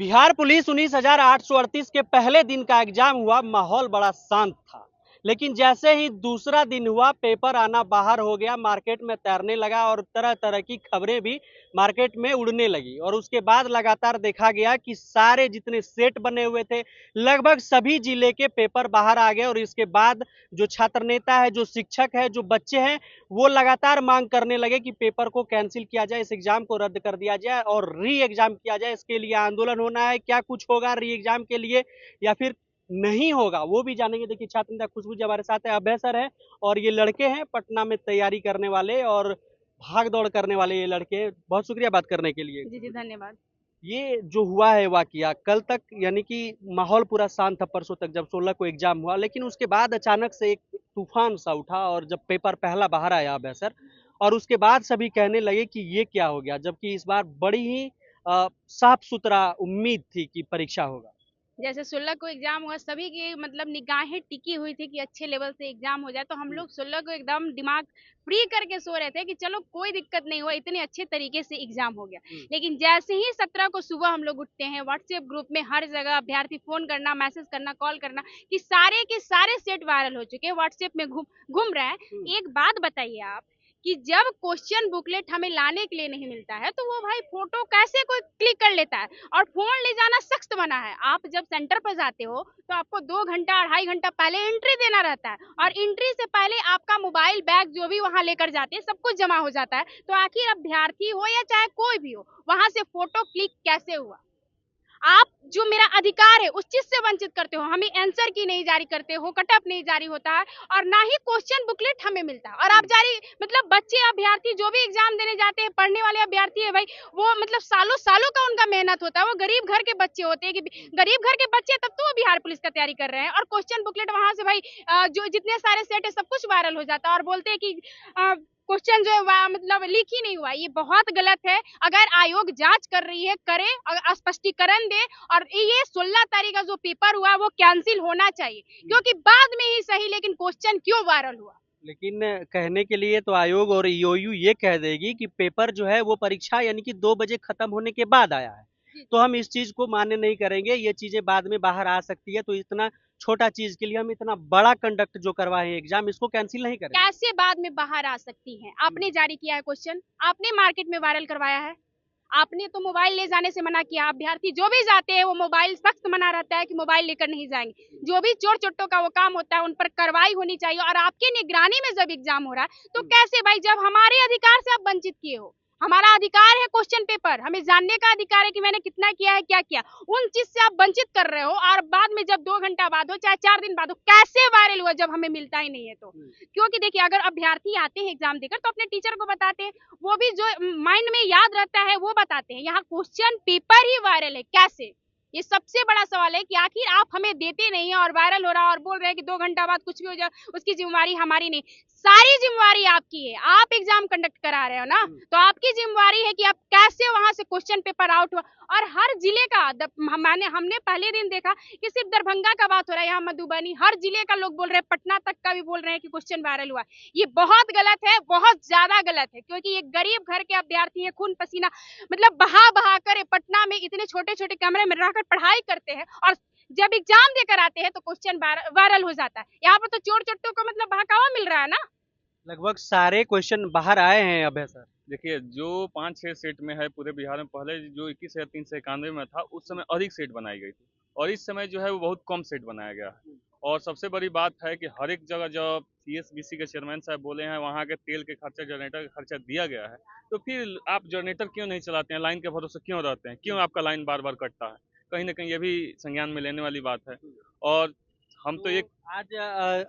Bihar police 19,838 के पहले दिन का एग्जाम हुआ। माहौल बड़ा शांत था, लेकिन जैसे ही दूसरा दिन हुआ, पेपर आना बाहर हो गया, मार्केट में तैरने लगा और तरह तरह की खबरें भी मार्केट में उड़ने लगी। और उसके बाद लगातार देखा गया कि सारे जितने सेट बने हुए थे, लगभग सभी जिले के पेपर बाहर आ गए। और इसके बाद जो छात्र नेता है, जो शिक्षक है, जो बच्चे हैं, वो लगातार मांग करने लगे कि पेपर को कैंसिल किया जाए, इस एग्जाम को रद्द कर दिया जाए और री एग्जाम किया जाए। इसके लिए आंदोलन होना है। क्या कुछ होगा री एग्जाम के लिए या फिर नहीं होगा, वो भी जानेंगे। देखिए, छात्र नेता खुशबू जी हमारे साथ है, अभय सर है, और ये लड़के हैं पटना में तैयारी करने वाले और भाग दौड़ करने वाले ये लड़के। बहुत शुक्रिया बात करने के लिए। जी जी, धन्यवाद। ये जो हुआ है वाकया, कल तक यानी कि माहौल पूरा शांत था, परसों तक जब 16 को एग्जाम हुआ, लेकिन उसके बाद अचानक से एक तूफान सा उठा और जब पेपर पहला बाहर आया अभय, और उसके बाद सभी कहने लगे कि ये क्या हो गया, जबकि इस बार बड़ी ही साफ सुथरा उम्मीद थी कि परीक्षा होगा। जैसे 16 को एग्जाम हुआ, सभी की मतलब निगाहें टिकी हुई थी कि अच्छे लेवल से एग्जाम हो जाए, तो हम लोग 16 को एकदम दिमाग फ्री करके सो रहे थे कि चलो कोई दिक्कत नहीं हुआ, इतने अच्छे तरीके से एग्जाम हो गया। लेकिन जैसे ही 17 को सुबह हम लोग उठते हैं, व्हाट्सएप ग्रुप में हर जगह अभ्यर्थी फोन करना, मैसेज करना, कॉल करना कि सारे के सारे सेट वायरल हो चुके हैं, व्हाट्सएप में घूम घूम रहा है। एक बात बताइए आप कि जब क्वेश्चन बुकलेट हमें लाने के लिए नहीं मिलता है, तो वो भाई फोटो कैसे कोई क्लिक कर लेता है? और फोन ले जाना सख्त मना है। आप जब सेंटर पर जाते हो तो आपको 2 घंटा 2.5 घंटा पहले एंट्री देना रहता है, और एंट्री से पहले आपका मोबाइल बैग जो भी वहां लेकर जाते हैं सब कुछ जमा हो जाता है। तो आखिर अभ्यर्थी हो या चाहे कोई भी हो, वहां से फोटो क्लिक कैसे हुआ? आप जो मेरा अधिकार है उस चीज से वंचित करते हो। हमें आंसर की नहीं जारी करते हो, कटअप नहीं जारी होता है, और ना ही क्वेश्चन बुकलेट हमें मिलता है। और आप जारी मतलब बच्चे अभ्यर्थी जो भी एग्जाम देने जाते हैं, पढ़ने वाले अभ्यर्थी है भाई, वो मतलब सालों सालों का उनका मेहनत होता है। वो गरीब घर के बच्चे होते हैं कि गरीब घर के बच्चे, तब तो वो बिहार पुलिस का तैयारी कर रहे हैं, और क्वेश्चन बुकलेट वहां से भाई जो जितने सारे सेट है सब कुछ वायरल हो जाता है, और बोलते हैं कि क्वेश्चन जो है मतलब लीक ही नहीं हुआ। ये बहुत गलत है। अगर आयोग जांच कर रही है, करे, स्पष्टीकरण दे, और ये 16 तारीख का जो पेपर हुआ वो कैंसिल होना चाहिए, क्योंकि बाद में ही सही, लेकिन क्वेश्चन क्यों वायरल हुआ? लेकिन कहने के लिए तो आयोग और ईओयू ये कह देगी कि पेपर जो है वो परीक्षा यानी कि 2 बजे खत्म होने के बाद आया है, तो हम इस चीज को मान्य नहीं करेंगे। ये चीजें बाद में बाहर आ सकती है, तो इतना छोटा चीज के लिए हम इतना बड़ा कंडक्ट जो करवाए एग्जाम, इसको कैंसिल नहीं करेंगे। कैसे बाद में बाहर आ सकती है? आपने जारी किया है क्वेश्चन, आपने मार्केट में वायरल करवाया है, आपने तो मोबाइल ले जाने से मना किया। अभ्यर्थी जो भी जाते हैं वो मोबाइल, सख्त मना रहता है कि मोबाइल लेकर नहीं जाएंगे। जो भी चोर चोट्टों का वो काम होता है उन पर कार्रवाई होनी चाहिए। और आपके निगरानी में जब एग्जाम हो रहा है तो कैसे भाई, जब हमारे अधिकार से आप वंचित किए हो? हमारा अधिकार है क्वेश्चन पेपर, हमें जानने का अधिकार है कि मैंने कितना किया है, क्या किया, उन चीज से आप वंचित कर रहे हो। और बाद में जब 2 घंटा बाद हो चाहे 4 दिन बाद हो, कैसे वायरल हुआ जब हमें मिलता ही नहीं है? तो क्योंकि देखिए, अगर अभ्यर्थी आते हैं एग्जाम देकर तो अपने टीचर को बताते हैं, वो भी जो माइंड में याद रहता है वो बताते हैं। यहाँ क्वेश्चन पेपर ही वायरल है, कैसे? ये सबसे बड़ा सवाल है कि आखिर आप हमें देते नहीं है और वायरल हो रहा है, और बोल रहे हैं कि 2 घंटा बाद कुछ भी हो जाए उसकी जिम्मेवारी हमारी नहीं। सारी जिम्मेवारी आपकी है, आप एग्जाम कंडक्ट करा रहे हो ना, तो आपकी जिम्मेवारी है कि आप कैसे वहां से क्वेश्चन पेपर आउट हुआ। और हर जिले का हमने पहले दिन देखा कि सिर्फ दरभंगा का बात हो रहा है, यहाँ मधुबनी, हर जिले का लोग बोल रहे हैं, पटना तक का भी बोल रहे हैं कि क्वेश्चन वायरल हुआ। ये बहुत गलत है, बहुत ज्यादा गलत है, क्योंकि ये गरीब घर के अभ्यर्थी है, खून पसीना मतलब बहा बहा कर पटना में इतने छोटे छोटे कमरे में रहकर पढ़ाई करते हैं, और जब एग्जाम देकर आते हैं तो क्वेश्चन वायरल हो जाता है। यहाँ पर तो चोर चोट्टों को मतलब बहकावा मिल रहा है ना। लगभग सारे क्वेश्चन बाहर आए हैं अभय। देखिए, जो 5-6 सेट में है पूरे बिहार में, पहले जो 21,391 में था उस समय अधिक सेट बनाई गई थी, और इस समय जो है वो बहुत कम सेट बनाया गया है। और सबसे बड़ी बात है कि हर एक जगह जब सीएसबीसी के चेयरमैन साहब बोले हैं वहाँ के तेल के खर्चा, जनरेटर का खर्चा दिया गया है, तो फिर आप जनरेटर क्यों नहीं चलाते हैं? लाइन के भरोसे क्यों रहते हैं? क्यों आपका लाइन बार बार कटता है? कहीं ना कहीं ये भी संज्ञान में लेने वाली बात है। और हम तो एक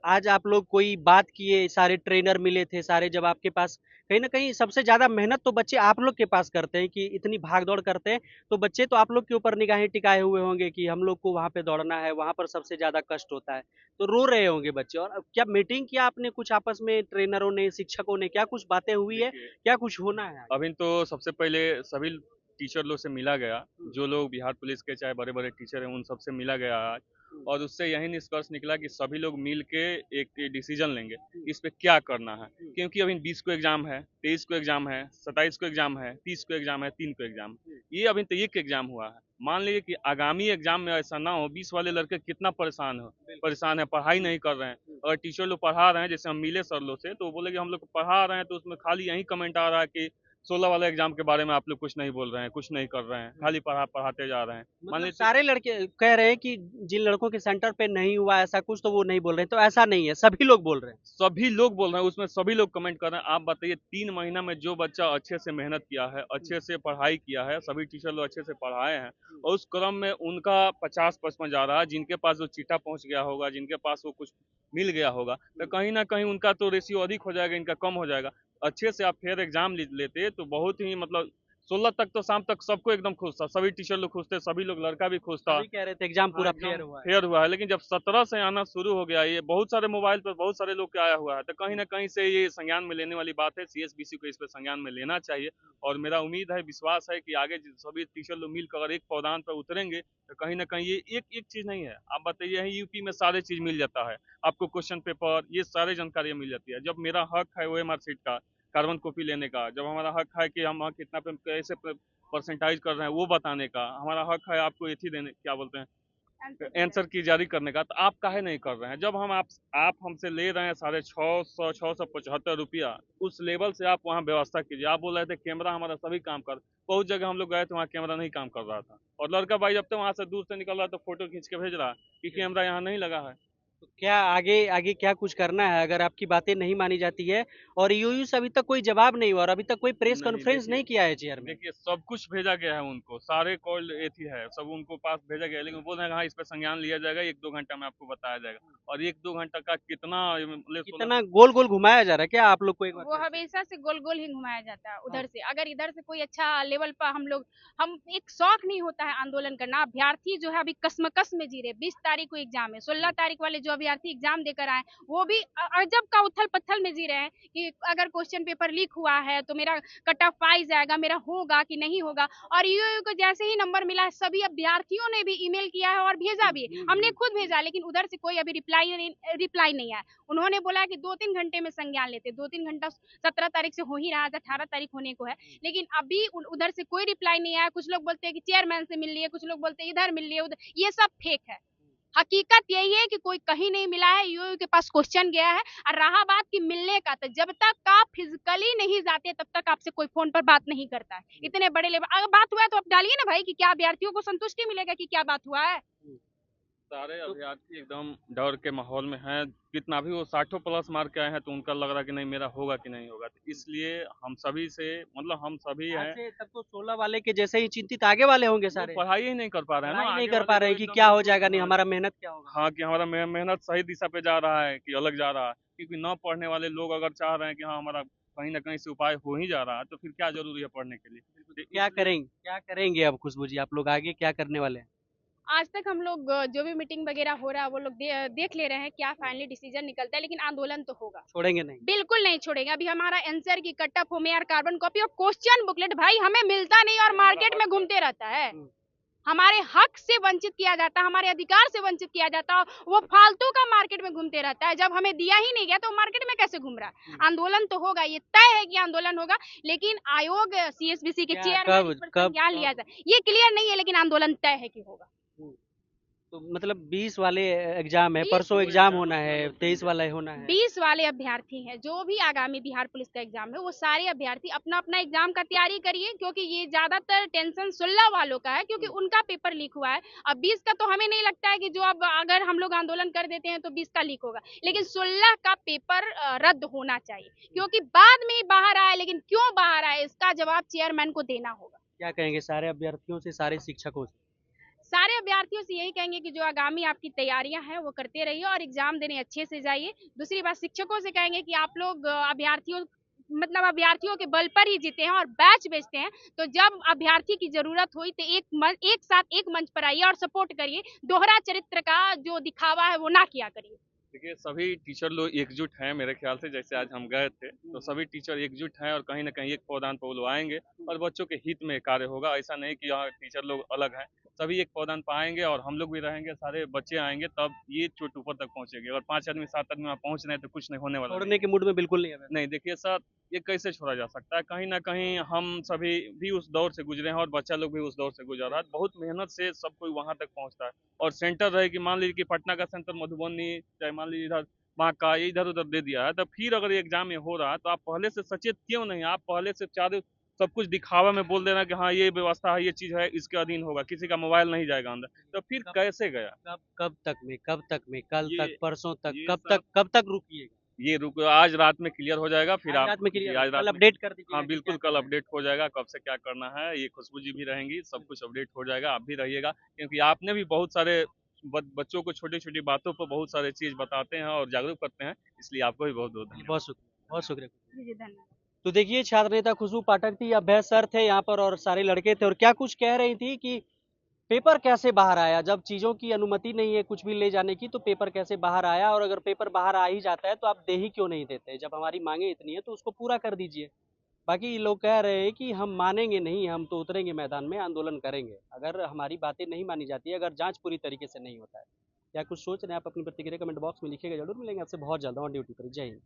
आज आप लोग कोई बात किए, सारे ट्रेनर मिले थे सारे, जब आपके पास कहीं ना कहीं सबसे ज्यादा मेहनत तो बच्चे आप लोग के पास करते हैं कि इतनी भाग दौड़ करते हैं, तो बच्चे तो आप लोग के ऊपर निगाहें टिकाए हुए होंगे कि हम लोग को वहां पे दौड़ना है, वहां पर सबसे ज्यादा कष्ट होता है, तो रो रहे होंगे बच्चे। और अब क्या मीटिंग किया आपने कुछ आपस में, ट्रेनरों ने, शिक्षकों ने, क्या कुछ बातें हुई है, देखिए, क्या कुछ होना है आगे? अभी तो सबसे पहले सभी टीचर लोग से मिला गया, जो लोग बिहार पुलिस के चाहे बड़े बड़े टीचर हैं उन सबसे मिला गया आज। और उससे यही निष्कर्ष निकला कि सभी लोग मिल के एक डिसीजन लेंगे इस पे क्या करना है, क्योंकि अभी 20 को एग्जाम है, 23 को एग्जाम है, 27 को एग्जाम है, 30 को एग्जाम है, 3 को एग्जाम है। ये अभी तो एक एग्जाम हुआ है, मान लीजिए कि आगामी एग्जाम में ऐसा ना हो, 20 वाले लड़के कितना परेशान है, पढ़ाई नहीं कर रहे हैं। अगर टीचर लोग पढ़ा रहे हैं, जैसे हम मिले सर लोग से, तो वो बोले कि हम लोग पढ़ा रहे हैं, तो उसमें खाली यही कमेंट आ रहा है कि 16 वाले एग्जाम के बारे में आप लोग कुछ नहीं बोल रहे हैं, कुछ नहीं कर रहे हैं, खाली पढ़ाते जा रहे हैं। मान मतलब लीजिए सारे लड़के कह रहे हैं कि जिन लड़कों के सेंटर पे नहीं हुआ ऐसा कुछ तो वो नहीं बोल रहे हैं, तो ऐसा नहीं है, सभी लोग बोल रहे हैं। सभी लोग बोल रहे हैं, उसमें सभी लोग कमेंट कर रहे हैं। आप बताइए 3 महीना में जो बच्चा अच्छे से मेहनत किया है, अच्छे से पढ़ाई किया है, सभी टीचर लोग अच्छे से पढ़ाए हैं, और उस क्रम में उनका 50-55 जा रहा है। जिनके पास वो चिट्ठा पहुंच गया होगा, जिनके पास वो कुछ मिल गया होगा, तो कहीं ना कहीं उनका तो रेशियो अधिक हो जाएगा, इनका कम हो जाएगा। अच्छे से आप फेयर एग्जाम लेते तो बहुत ही मतलब 16 तक तो शाम तक सबको एकदम खुश था, सभी टीचर लोग खुश थे, सभी लोग लड़का भी खुश था। सभी कह रहे थे एग्जाम पूरा हाँ, फेयर हुआ है। फेयर हुआ है। लेकिन जब 17 से आना शुरू हो गया, ये बहुत सारे मोबाइल पर बहुत सारे लोग के आया हुआ है, तो कहीं ना कहीं से ये संज्ञान में लेने वाली बात है। सीएसबीसी को इस पर संज्ञान में लेना चाहिए, और मेरा उम्मीद है, विश्वास है कि आगे सभी टीचर लोग मिलकर अगर एक पौधान पर उतरेंगे, तो कहीं ना कहीं ये एक चीज नहीं है। आप बताइए, यही यूपी में सारे चीज मिल जाता है आपको, क्वेश्चन पेपर, ये सारे जानकारियां मिल जाती है। जब मेरा हक है OMR सीट का, कार्बन कॉपी लेने का, जब हमारा हक है कि हम कितना कैसे परसेंटाइज कर रहे हैं वो बताने का, हमारा हक है आपको एथी देने, क्या बोलते हैं, आंसर की जारी करने का, तो आप काहे नहीं कर रहे हैं? जब हम आप हमसे ले रहे हैं 675 रुपया, उस लेवल से आप वहाँ व्यवस्था कीजिए। आप बोल रहे थे कैमरा हमारा सभी काम कर, बहुत जगह हम लोग गए थे, वहाँ कैमरा नहीं काम कर रहा था, और लड़का भाई जब तक वहाँ से दूर से निकल रहा है तो फोटो खींच के भेज रहा है कि कैमरा यहाँ नहीं लगा है। तो क्या आगे आगे क्या कुछ करना है अगर आपकी बातें नहीं मानी जाती है? और यूयू से अभी तक कोई जवाब नहीं हुआ और अभी तक कोई प्रेस नहीं, कॉन्फ्रेंस देखिए नहीं किया है चेयरमैन। देखिए सब कुछ भेजा गया है उनको, सारे कॉल एथी है, सब उनको पास भेजा गया है, लेकिन बोल रहे हैं हाँ इस पर संज्ञान लिया जाएगा, 1-2 घंटा में आपको बताया जाएगा। और 1-2 घंटा का कितना मतलब 16 कितना गोल गोल घुमाया जा रहा है क्या आप लोग को एक बार वो फिर से? हमेशा से गोल गोल ही घुमाया जाता है हाँ। उधर से। अगर इधर से कोई अच्छा लेवल पर हम एक शौक नहीं होता है आंदोलन करना। अभ्यर्थी जो है अभी कसमकस में जी रहे। 20 तारीख को एग्जाम है, 16 तारीख वाले जो अभ्यर्थी एग्जाम देकर आए वो भी अजब का उथल पत्थल में जी रहे हैं कि अगर क्वेश्चन पेपर लीक हुआ है तो मेरा कट ऑफ पाई जाएगा, मेरा होगा कि नहीं होगा। और यूयू को जैसे ही नंबर मिला है सभी अभ्यर्थियों ने भी ईमेल किया है और भेजा भी है। हमने खुद भेजा, लेकिन उधर से कोई अभी रिप्लाई नहीं आया। उन्होंने बोला कि 2-3 घंटे में संज्ञान लेते। 2-3 घंटा 17 तारीख से हो ही रहा है, 18 तारीख होने को है, लेकिन अभी उधर से कोई रिप्लाई नहीं आया। कुछ लोग बोलते हैं कि चेयरमैन से मिल लिए, कुछ लोग बोलते हैं इधर मिल लिए, उधर। ये सब फेक है। हकीकत यही है कि कोई कहीं नहीं मिला है। यूयू के पास क्वेश्चन गया है। और रहा बात कि मिलने का, तो जब तक आप फिजिकली नहीं जाते तब तक आपसे कोई फोन पर बात नहीं करता है। इतने बड़े लेवल अगर बात हुआ है तो आप डालिए ना भाई कि क्या अभ्यर्थियों को संतुष्टि मिलेगा कि क्या बात हुआ है। सारे अभ्यर्थी एकदम डर के माहौल में हैं। कितना भी वो 60 प्लस मार्क के आए हैं, तो उनका लग रहा है कि नहीं मेरा होगा कि नहीं होगा। तो इसलिए हम सभी से, मतलब हम सभी हैं, ऐसे तब तो 16 वाले के जैसे ही चिंतित आगे वाले होंगे वो सारे। पढ़ाई ही नहीं कर पा रहे हैं ना, पढ़ाई नहीं आगे कर वाले पा तो रहे हैं कि एकदम क्या हो बिल्कुल जाएगा, नहीं हमारा मेहनत क्या होगा। हाँ कि हमारा मेहनत सही दिशा पे जा रहा है कि अलग जा रहा है। क्योंकि न पढ़ने वाले लोग अगर चाह रहे हैं कि हाँ हमारा कहीं ना कहीं से उपाय हो ही जा रहा है, तो फिर क्या जरूरी है पढ़ने के लिए। तो क्या करेंगे अब खुशबू जी, आप लोग आगे क्या करने वाले हैं? आज तक हम लोग जो भी मीटिंग वगैरह हो रहा है वो लोग देख ले रहे हैं क्या फाइनली डिसीजन निकलता है, लेकिन आंदोलन तो होगा। छोड़ेंगे नहीं? बिल्कुल नहीं छोड़ेंगे। अभी हमारा आंसर की कट ऑफ होमेआर कार्बन कॉपी और क्वेश्चन बुकलेट भाई हमें मिलता नहीं और मार्केट में घूमते रहता है। हमारे हक से वंचित किया जाता है, हमारे अधिकार से वंचित किया जाता है। वो फालतू का मार्केट में घूमते रहता है। जब हमें दिया ही नहीं गया तो मार्केट में कैसे घूम रहा है। आंदोलन तो होगा, ये तय है कि आंदोलन होगा, लेकिन आयोग सीएसबीसी के चेयरमैन इस पर संज्ञान लिया जाए ये क्लियर नहीं है, लेकिन आंदोलन तय है कि होगा। तो मतलब 20 वाले एग्जाम है, 20 परसों एग्जाम होना है, 23 वाला होना है। 20 वाले अभ्यर्थी हैं जो भी आगामी बिहार पुलिस का एग्जाम है, वो सारे अभ्यर्थी अपना अपना एग्जाम का तैयारी करिए, क्योंकि ये ज्यादातर टेंशन 16 वालों का है, क्योंकि उनका पेपर लीक हुआ है। अब 20 का तो हमें नहीं लगता है कि जो अब अगर हम लोग आंदोलन कर देते हैं तो 20 का लीक होगा, लेकिन 16 का पेपर रद्द होना चाहिए, क्योंकि बाद में ही बाहर आया, लेकिन क्यों बाहर आया इसका जवाब चेयरमैन को देना होगा। क्या कहेंगे सारे अभ्यर्थियों से, सारे शिक्षकों से? सारे अभ्यर्थियों से यही कहेंगे कि जो आगामी आपकी तैयारियां हैं वो करते रहिए और एग्जाम देने अच्छे से जाइए। दूसरी बात, शिक्षकों से कहेंगे कि आप लोग अभ्यर्थियों के बल पर ही जीते हैं और बैच बेचते हैं, तो जब अभ्यर्थी की जरूरत हुई तो एक साथ एक मंच पर आइए और सपोर्ट करिए। दोहरा चरित्र का जो दिखावा है वो ना किया करिए। देखिए सभी टीचर लोग एकजुट हैं मेरे ख्याल से। जैसे आज हम गए थे तो सभी टीचर एकजुट हैं, और कहीं ना कहीं एक पौधान पर वो लोग आएंगे और बच्चों के हित में कार्य होगा। ऐसा नहीं कि यहाँ टीचर लोग अलग हैं, सभी एक पौधान पर आएंगे और हम लोग भी रहेंगे, सारे बच्चे आएंगे, तब ये चोट ऊपर तक पहुंचेगी। अगर 5 आदमी 7 आदमी वहाँ पहुंच रहे हैं तो कुछ नहीं होने वाला। छोड़ने के मूड में बिल्कुल नहीं है। नहीं देखिए सर, ये कैसे छोड़ा जा सकता है? कहीं न कहीं हम सभी भी उस दौर से गुज़रे हैं और बच्चा लोग भी उस दौर से गुज़र रहा है। बहुत मेहनत से सब कोई वहाँ तक पहुँचता है और सेंटर रहे कि मान लीजिए कि पटना का सेंटर मधुबनी, चाहे मान लीजिए इधर बांका, ये इधर-उधर दे दिया है, तो फिर अगर ये एग्ज़ाम ये हो रहा है, तो आप पहले से सचेत क्यों नहीं? आप पहले से चारों सब कुछ दिखावा में बोल देना कि हाँ, ये व्यवस्था है, ये चीज़ है, इसके अधीन होगा, किसी का मोबाइल नहीं जाएगा अंदर, तो फिर कब कैसे गया? कब तक में, कल ये तक, परसों तक, ये सब कब तक रुकिएगा? ये रुक आज रात में क्लियर हो जाएगा, फिर आज आप रात में जी, क्लियर आज होगा, रात कल में अपडेट कर दीजिएगा हाँ, कि क्या बिल्कुल कल करना है। अपडेट हो जाएगा, कब से क्या करना है, ये खुशबू जी भी रहेंगी, सब कुछ अपडेट हो जाएगा, आप भी रहिएगा, क्योंकि आपने भी बहुत सारे बच्चों को छोटी-छोटी बातों पर बहुत सारे चीज़ बताते हैं और जागरूक करते हैं, इसलिए आपको भी बहुत-बहुत जी, धन्यवाद। बहुत शुक्रिया। जी जी धन्यवाद। तो देखिए छात्र नेता खुशबू पाठक थी, अभय सर थे यहाँ पर और सारे लड़के थे और क्या कुछ कह रही थी कि पेपर कैसे बाहर आया जब चीज़ों की अनुमति नहीं है कुछ भी ले जाने की, तो पेपर कैसे बाहर आया, और अगर पेपर बाहर आ ही जाता है तो आप दे ही क्यों नहीं देते? जब हमारी मांगे इतनी है तो उसको पूरा कर दीजिए। बाकी ये लोग कह रहे हैं कि हम मानेंगे नहीं, हम तो उतरेंगे मैदान में, आंदोलन करेंगे अगर हमारी बातें नहीं मानी जाती है, अगर जांच पूरी तरीके से नहीं होता है। क्या कुछ सोच रहे हैं आप? अपनी प्रतिक्रिया कमेंट बॉक्स में लिखिएगा, जरूर मिलेंगे आपसे बहुत जल्द ऑन ड्यूटी पर। जय हिंद।